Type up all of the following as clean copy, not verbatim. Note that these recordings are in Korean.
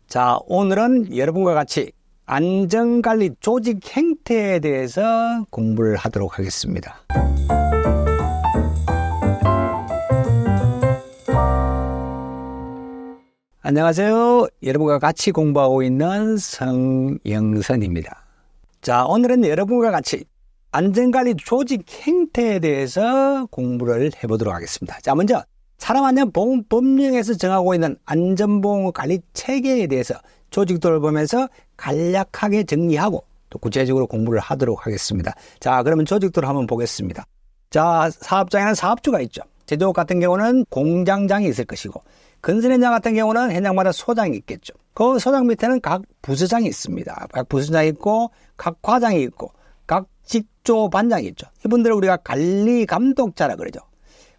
자, 오늘은 여러분과 같이 안전관리 조직 행태에 대해서 공부를 하도록 하겠습니다. 안녕하세요. 여러분과 같이 공부하고 있는 성영선입니다. 자, 오늘은 여러분과 같이 안전관리 조직 행태에 대해서 공부를 해보도록 하겠습니다. 자, 먼저 산업안전보건법령에서 정하고 있는 안전보건관리 체계에 대해서 조직도를 보면서 간략하게 정리하고 또 구체적으로 공부를 하도록 하겠습니다. 자, 그러면 조직도를 한번 보겠습니다. 자, 사업장에는 사업주가 있죠. 제조업 같은 경우는 공장장이 있을 것이고, 건설 현장 같은 경우는 현장마다 소장이 있겠죠. 그 소장 밑에는 각 부서장이 있습니다. 각 부서장이 있고, 각 과장이 있고, 각 직조 반장이 있죠. 이분들을 우리가 관리 감독자라 그러죠.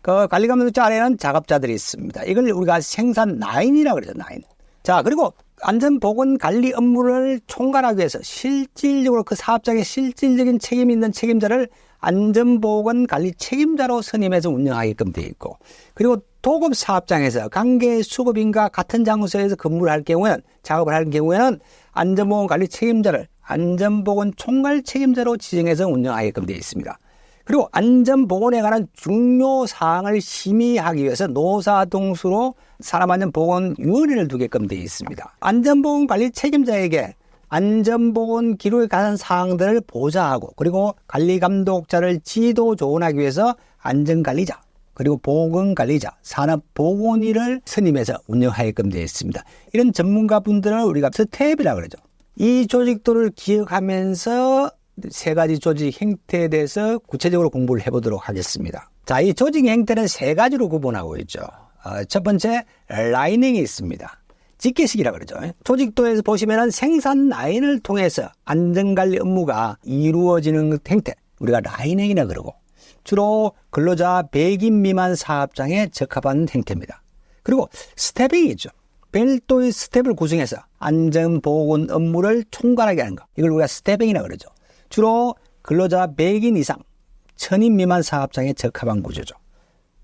그 관리 감독자 아래에는 작업자들이 있습니다. 이걸 우리가 생산 라인이라고 그러죠. 라인. 자, 그리고 안전보건 관리 업무를 총괄하기 위해서 실질적으로 그 사업장에 실질적인 책임이 있는 책임자를 안전보건 관리 책임자로 선임해서 운영하게끔 되어 있고, 그리고 도급 사업장에서 관계 수급인과 같은 장소에서 근무를 할 경우에는, 작업을 할 경우에는 안전보건 관리 책임자를 안전보건 총괄 책임자로 지정해서 운영하게끔 되어 있습니다. 그리고 안전보건에 관한 중요 사항을 심의하기 위해서 노사동수로 산업안전보건위원회를 두게끔 되어 있습니다. 안전보건관리 책임자에게 안전보건 기록에 관한 사항들을 보좌하고, 그리고 관리감독자를 지도 조언하기 위해서 안전관리자, 그리고 보건관리자, 산업보건위를 선임해서 운영하게끔 되어 있습니다. 이런 전문가분들을 우리가 스텝이라고 그러죠. 이 조직도를 기억하면서 세 가지 조직 행태에 대해서 구체적으로 공부를 해보도록 하겠습니다. 자, 이 조직 행태는 세 가지로 구분하고 있죠. 첫 번째, 라이닝이 있습니다. 직계식이라고 그러죠. 조직도에서 보시면은 생산 라인을 통해서 안전관리 업무가 이루어지는 행태, 우리가 라이닝이라 그러고, 주로 근로자 100인 미만 사업장에 적합한 행태입니다. 그리고 스태핑이 있죠. 별도의 스텝을 구성해서 안전보건 업무를 총괄하게 하는 것, 이걸 우리가 스태핑이라고 그러죠. 주로 근로자 100인 이상, 1000인 미만 사업장에 적합한 구조죠.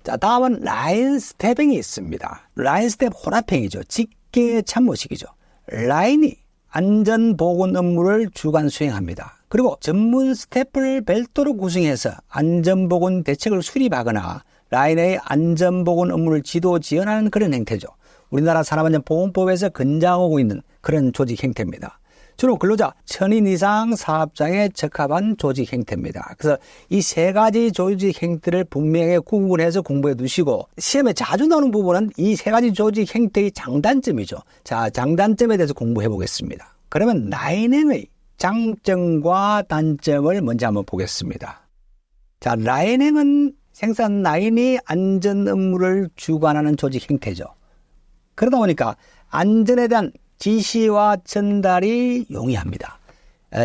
자, 다음은 라인 스태핑이 있습니다. 라인 스텝 혼합행위죠. 직계 참모식이죠. 라인이 안전보건 업무를 주관 수행합니다. 그리고 전문 스태프를 별도로 구성해서 안전보건 대책을 수립하거나 라인의 안전보건 업무를 지도 지원하는 그런 행태죠. 우리나라 산업안전보건법에서 권장하고 있는 그런 조직 행태입니다. 주로 근로자 1000인 이상 사업장에 적합한 조직 행태입니다. 그래서 이 세 가지 조직 행태를 분명히 구분해서 공부해 두시고, 시험에 자주 나오는 부분은 이 세 가지 조직 행태의 장단점이죠. 자, 장단점에 대해서 공부해 보겠습니다. 그러면 라인행의 장점과 단점을 먼저 한번 보겠습니다. 자, 라인행은 생산 라인이 안전 업무를 주관하는 조직 행태죠. 그러다 보니까 안전에 대한 지시와 전달이 용이합니다.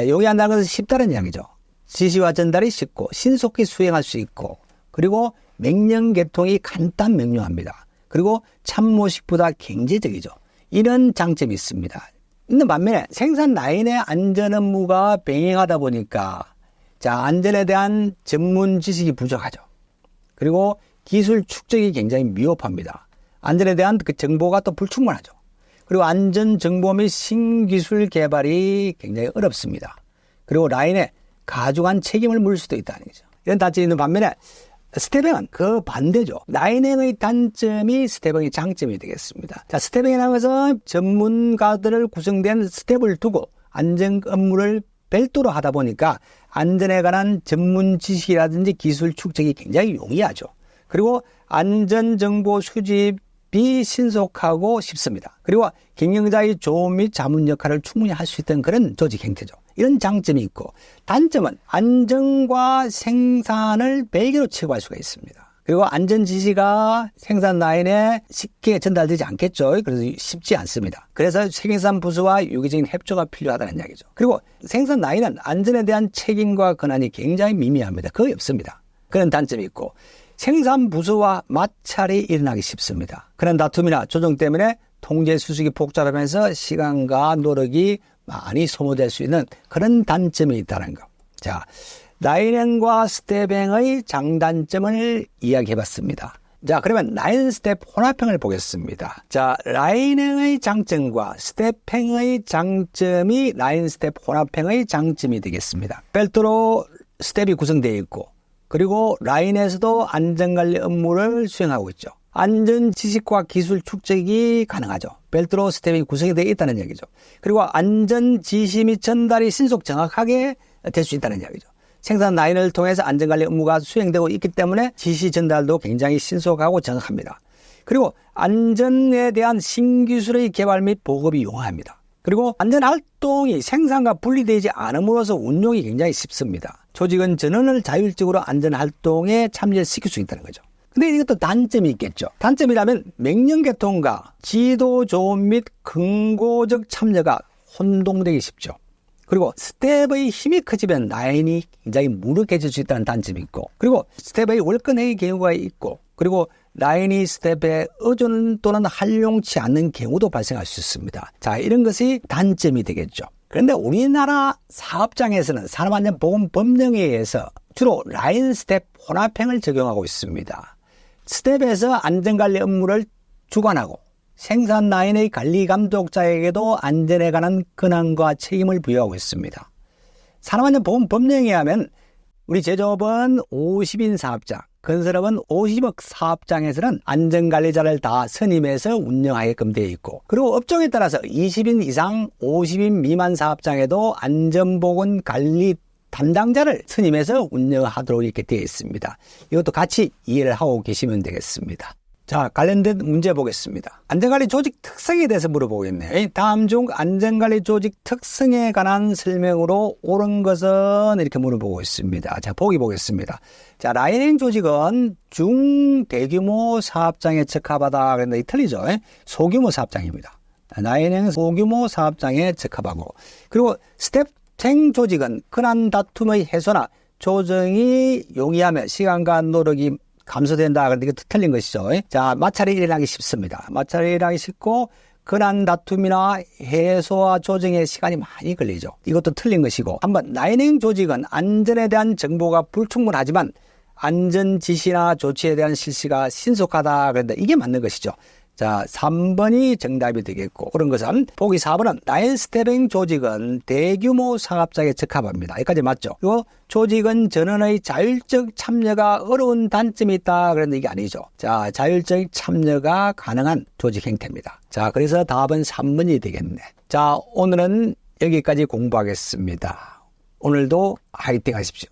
용이한다는 것은 쉽다는 이야기죠. 지시와 전달이 쉽고 신속히 수행할 수 있고, 그리고 명령 개통이 간단 명료합니다. 그리고 참모식보다 경제적이죠. 이런 장점이 있습니다. 있는 반면에 생산 라인의 안전 업무가 병행하다 보니까, 자, 안전에 대한 전문 지식이 부족하죠. 그리고 기술 축적이 굉장히 미흡합니다. 안전에 대한 그 정보가 또 불충분하죠. 그리고 안전정보 및 신기술 개발이 굉장히 어렵습니다. 그리고 라인에 가중한 책임을 물을 수도 있다는 거죠. 이런 단점이 있는 반면에 스태핑은 그 반대죠. 라인행의 단점이 스태핑의 장점이 되겠습니다. 자, 스태핑이라는 것은 전문가들을 구성된 스텝을 두고 안전 업무를 별도로 하다 보니까 안전에 관한 전문 지식이라든지 기술 축적이 굉장히 용이하죠. 그리고 안전정보 수집이 신속하고 쉽습니다. 그리고 경영자의 조언 및 자문 역할을 충분히 할 수 있던 그런 조직 행태죠. 이런 장점이 있고, 단점은 안전과 생산을 별개로 체계할 수가 있습니다. 그리고 안전 지시가 생산 라인에 쉽게 전달되지 않겠죠. 그래서 쉽지 않습니다. 그래서 생산 부서와 유기적인 협조가 필요하다는 이야기죠. 그리고 생산 라인은 안전에 대한 책임과 권한이 굉장히 미미합니다. 거의 없습니다. 그런 단점이 있고, 생산 부서와 마찰이 일어나기 쉽습니다. 그런 다툼이나 조정 때문에 통제 수식이 복잡하면서 시간과 노력이 많이 소모될 수 있는 그런 단점이 있다는 것. 자, 라인행과 스텝행의 장단점을 이야기해봤습니다. 자, 그러면 라인 스텝 혼합형을 보겠습니다. 자, 라인행의 장점과 스텝행의 장점이 라인 스텝 혼합형의 장점이 되겠습니다. 별도로 스텝이 구성되어 있고, 그리고 라인에서도 안전관리 업무를 수행하고 있죠. 안전 지식과 기술 축적이 가능하죠. 별도로 스텝이 구성이 되어 있다는 얘기죠. 그리고 안전 지시 및 전달이 신속 정확하게 될 수 있다는 이야기죠. 생산 라인을 통해서 안전관리 업무가 수행되고 있기 때문에 지시 전달도 굉장히 신속하고 정확합니다. 그리고 안전에 대한 신기술의 개발 및 보급이 용이합니다. 그리고 안전활동이 생산과 분리되지 않음으로써 운용이 굉장히 쉽습니다. 조직은 전원을 자율적으로 안전활동에 참여시킬 수 있다는 거죠. 근데 이것도 단점이 있겠죠. 단점이라면 명령계통과 지도 조언 및 근거적 참여가 혼동되기 쉽죠. 그리고 스텝의 힘이 커지면 라인이 굉장히 무력해질 수 있다는 단점이 있고, 그리고 스텝의 월권회의 경우가 있고, 그리고 라인이 스텝에 의존 또는 활용치 않는 경우도 발생할 수 있습니다. 자, 이런 것이 단점이 되겠죠. 그런데 우리나라 사업장에서는 산업안전보건법령에 의해서 주로 라인 스텝 혼합형을 적용하고 있습니다. 스텝에서 안전관리 업무를 주관하고 생산 라인의 관리 감독자에게도 안전에 관한 권한과 책임을 부여하고 있습니다. 산업안전보건법령에 의하면 우리 제조업은 50인 사업장, 건설업은 50억 사업장에서는 안전관리자를 다 선임해서 운영하게끔 되어 있고, 그리고 업종에 따라서 20인 이상 50인 미만 사업장에도 안전보건관리 담당자를 선임해서 운영하도록 이렇게 되어 있습니다. 이것도 같이 이해를 하고 계시면 되겠습니다. 자, 관련된 문제 보겠습니다. 안전관리 조직 특성에 대해서 물어보겠네요. 다음 중 안전관리 조직 특성에 관한 설명으로 옳은 것은 이렇게 물어보고 있습니다. 자, 보기 보겠습니다. 자, 라인행 조직은 중대규모 사업장에 적합하다. 그런데 틀리죠. 소규모 사업장입니다. 라인행은 소규모 사업장에 적합하고, 그리고 스텝행 조직은 흔한 다툼의 해소나 조정이 용이하며 시간과 노력이 감소된다. 그런데 이거 틀린 것이죠. 자, 마찰이 일어나기 쉽습니다. 마찰이 일어나기 쉽고, 근한 다툼이나 해소와 조정에 시간이 많이 걸리죠. 이것도 틀린 것이고, 한번 라인행 조직은 안전에 대한 정보가 불충분하지만 안전 지시나 조치에 대한 실시가 신속하다. 그런데 이게 맞는 것이죠. 자, 3번이 정답이 되겠고, 그런 것은 보기 4번은 라인 스텝행 조직은 대규모 사업장에 적합합니다. 여기까지 맞죠? 그리고 조직은 전원의 자율적 참여가 어려운 단점이 있다. 그런데 이게 아니죠. 자, 자율적 참여가 가능한 조직 형태입니다. 자, 그래서 답은 3번이 되겠네. 자, 오늘은 여기까지 공부하겠습니다. 오늘도 화이팅 하십시오.